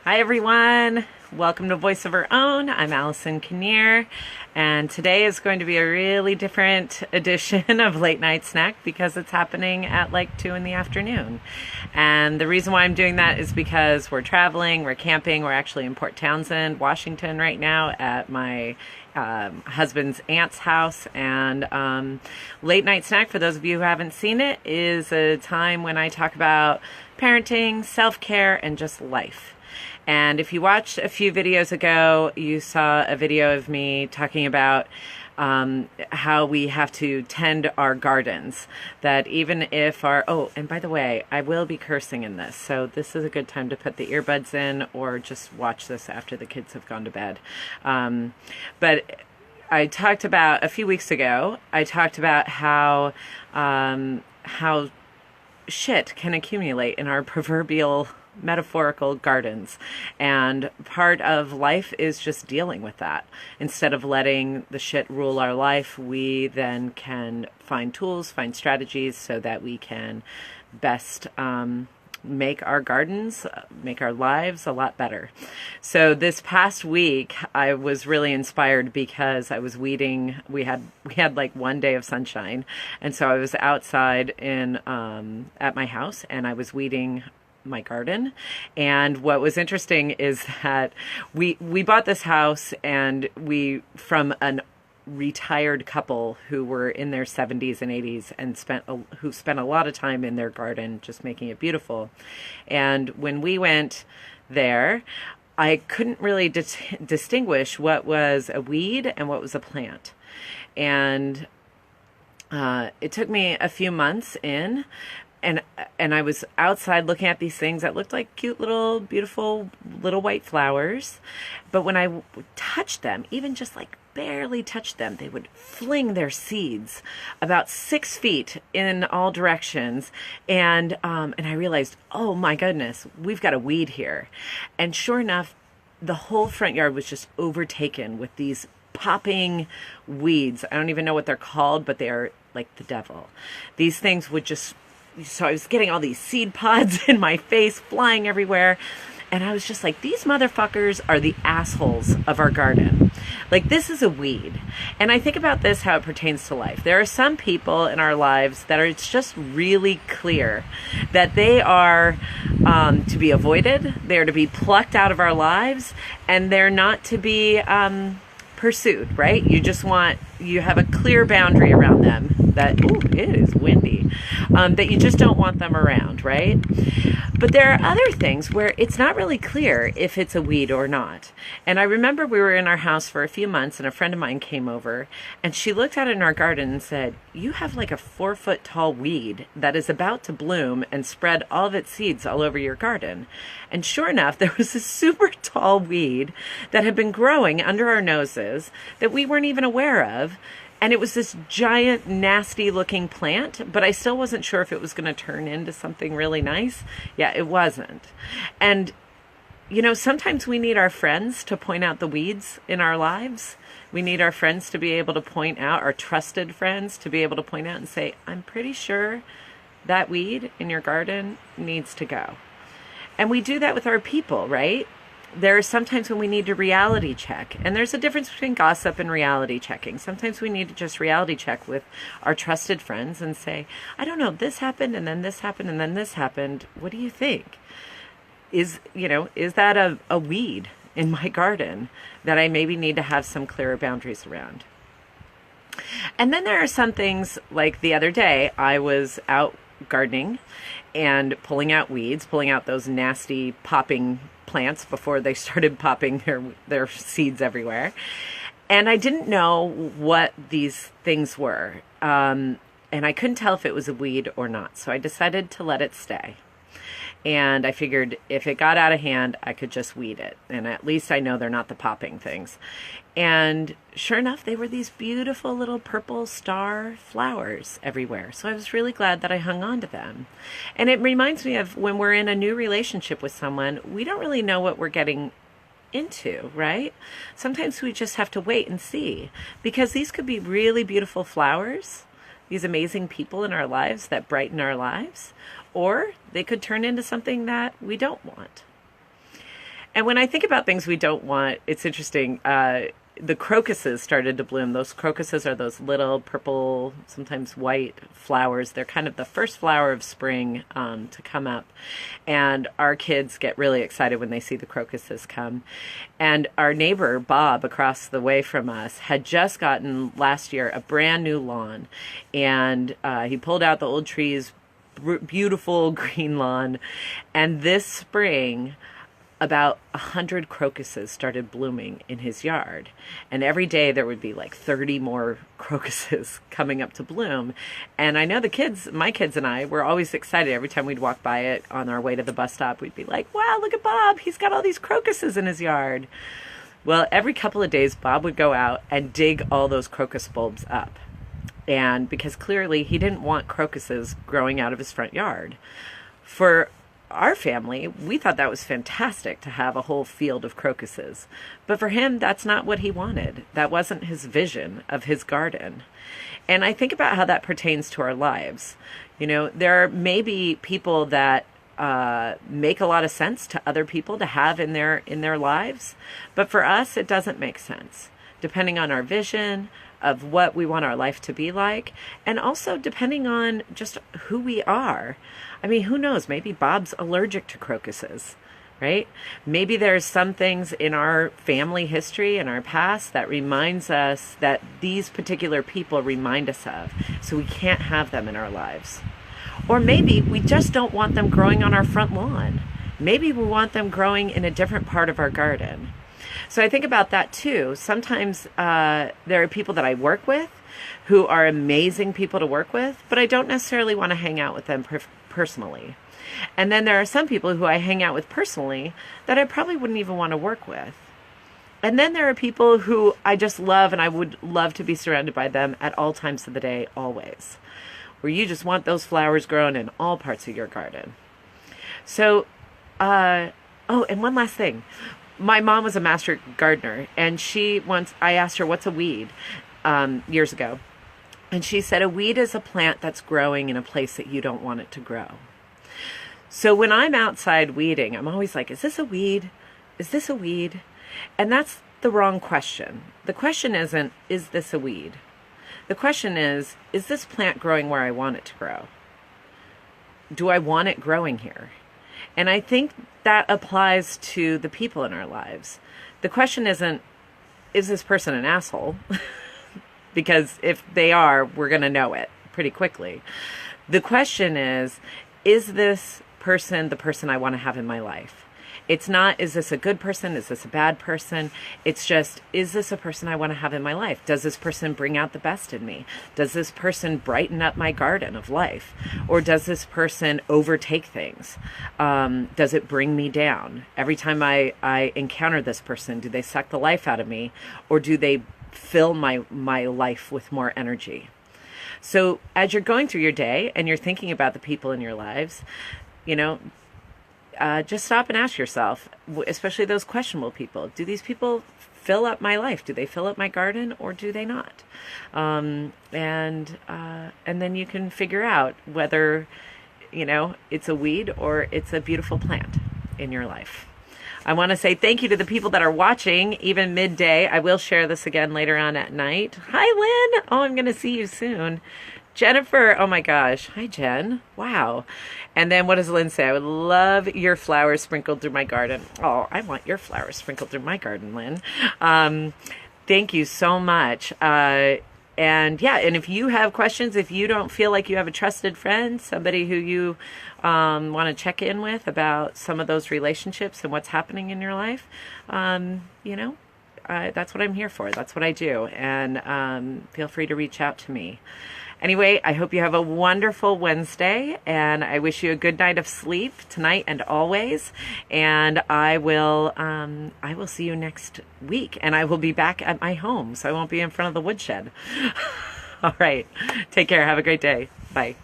Hi everyone, welcome to Voice of Her Own. I'm Allison Kinnear, and today is going to be a really different edition of Late Night Snack because it's happening at like 2 in the afternoon. And the reason why I'm doing that is because we're traveling, we're camping, we're actually in Port Townsend, Washington right now at my husband's aunt's house. And Late Night Snack, for those of you who haven't seen it, is a time when I talk about parenting, self-care, and just life. And if you watched a few videos ago, you saw a video of me talking about how we have to tend our gardens. That even if oh, and by the way, I will be cursing in this, so this is a good time to put the earbuds in or just watch this after the kids have gone to bed. But I talked about, a few weeks ago, I talked about how shit can accumulate in our proverbial metaphorical gardens, and part of life is just dealing with that. Instead of letting the shit rule our life, we then can find tools, find strategies so that we can best make our gardens, make our lives a lot better. So this past week I was really inspired because I was weeding. We had like one day of sunshine, and so I was outside in at my house, and I was weeding my garden. And what was interesting is that we bought this house, and from an retired couple who were in their 70s and 80s and who spent a lot of time in their garden just making it beautiful. And when we went there, I couldn't really distinguish what was a weed and what was a plant. And it took me a few months in, and I was outside looking at these things that looked like cute little, beautiful little white flowers. But when I touched them, even just like barely touched them, they would fling their seeds about 6 feet in all directions. And I realized, oh my goodness, we've got a weed here. And sure enough, the whole front yard was just overtaken with these popping weeds. I don't even know what they're called, but they are like the devil. These things would just... So I was getting all these seed pods in my face, flying everywhere. And I was just like, these motherfuckers are the assholes of our garden. Like, this is a weed. And I think about this, how it pertains to life. There are some people in our lives that it's just really clear that they are to be avoided. They're to be plucked out of our lives. And they're not to be pursued, right? You have a clear boundary around them that, ooh, it is windy, that you just don't want them around, right? But there are other things where it's not really clear if it's a weed or not. And I remember we were in our house for a few months, and a friend of mine came over, and she looked at it in our garden and said, you have like a 4-foot tall weed that is about to bloom and spread all of its seeds all over your garden. And sure enough, there was a super tall weed that had been growing under our noses that we weren't even aware of. And it was this giant, nasty looking plant, but I still wasn't sure if it was going to turn into something really nice. Yeah, it wasn't. And, you know, sometimes we need our friends to point out the weeds in our lives. We need our friends to be able to point out, our trusted friends to be able to point out and say, I'm pretty sure that weed in your garden needs to go. And we do that with our people, right? There are sometimes when we need to reality check, and there's a difference between gossip and reality checking. Sometimes we need to just reality check with our trusted friends and say, I don't know, this happened, and then this happened, and then this happened. What do you think? Is that a weed in my garden that I maybe need to have some clearer boundaries around? And then there are some things, like the other day, I was out gardening and pulling out weeds, pulling out those nasty popping plants before they started popping their seeds everywhere. And I didn't know what these things were. And I couldn't tell if it was a weed or not. So I decided to let it stay. And I figured if it got out of hand, I could just weed it. And at least I know they're not the popping things. And sure enough, they were these beautiful little purple star flowers everywhere. So I was really glad that I hung on to them. And it reminds me of when we're in a new relationship with someone, we don't really know what we're getting into, right? Sometimes we just have to wait and see, because these could be really beautiful flowers, these amazing people in our lives that brighten our lives, or they could turn into something that we don't want. And when I think about things we don't want, it's interesting. The crocuses started to bloom. Those crocuses are those little purple, sometimes white flowers. They're kind of the first flower of spring to come up. And our kids get really excited when they see the crocuses come. And our neighbor, Bob, across the way from us, had just gotten last year a brand new lawn. And he pulled out the old trees, beautiful green lawn. And this spring, about 100 crocuses started blooming in his yard. And every day there would be like 30 more crocuses coming up to bloom. And I know the kids, my kids and I, were always excited every time we'd walk by it on our way to the bus stop. We'd be like, wow, look at Bob. He's got all these crocuses in his yard. Well, every couple of days, Bob would go out and dig all those crocus bulbs up. And because clearly he didn't want crocuses growing out of his front yard. For our family, we thought that was fantastic to have a whole field of crocuses. But for him, that's not what he wanted. That wasn't his vision of his garden. And I think about how that pertains to our lives. You know, there may be people that make a lot of sense to other people to have in their lives. But for us, it doesn't make sense. Depending on our vision of what we want our life to be like, and also depending on just who we are. I mean, who knows? Maybe Bob's allergic to crocuses, right? Maybe there's some things in our family history, in our past, that reminds us that these particular people remind us of, so we can't have them in our lives. Or maybe we just don't want them growing on our front lawn. Maybe we want them growing in a different part of our garden. So I think about that too. Sometimes there are people that I work with who are amazing people to work with, but I don't necessarily want to hang out with them personally. And then there are some people who I hang out with personally that I probably wouldn't even want to work with. And then there are people who I just love, and I would love to be surrounded by them at all times of the day, always. Where you just want those flowers grown in all parts of your garden. So, oh, and one last thing. My mom was a master gardener, and I asked her, what's a weed, years ago. And she said, a weed is a plant that's growing in a place that you don't want it to grow. So when I'm outside weeding, I'm always like, is this a weed? Is this a weed? And that's the wrong question. The question isn't, is this a weed? The question is this plant growing where I want it to grow? Do I want it growing here? And I think that applies to the people in our lives. The question isn't, is this person an asshole? Because if they are, we're going to know it pretty quickly. The question is this person the person I want to have in my life? It's not, is this a good person? Is this a bad person? It's just, is this a person I want to have in my life? Does this person bring out the best in me? Does this person brighten up my garden of life? Or does this person overtake things? Does it bring me down? Every time I encounter this person, do they suck the life out of me? Or do they fill my life with more energy? So as you're going through your day and you're thinking about the people in your lives, you know, just stop and ask yourself, especially those questionable people, do these people fill up my life? Do they fill up my garden, or do they not? And then you can figure out whether, you know, it's a weed or it's a beautiful plant in your life. I want to say thank you to the people that are watching, even midday. I will share this again later on at night. Hi, Lynn. Oh, I'm going to see you soon. Jennifer, oh my gosh. Hi, Jen. Wow. And then what does Lynn say? I would love your flowers sprinkled through my garden. Oh, I want your flowers sprinkled through my garden, Lynn. Thank you so much. And yeah, and if you have questions, if you don't feel like you have a trusted friend, somebody who you want to check in with about some of those relationships and what's happening in your life, you know, that's what I'm here for. That's what I do. And feel free to reach out to me. Anyway, I hope you have a wonderful Wednesday, and I wish you a good night of sleep tonight and always. And I will see you next week, and I will be back at my home, so I won't be in front of the woodshed. All right. Take care. Have a great day. Bye.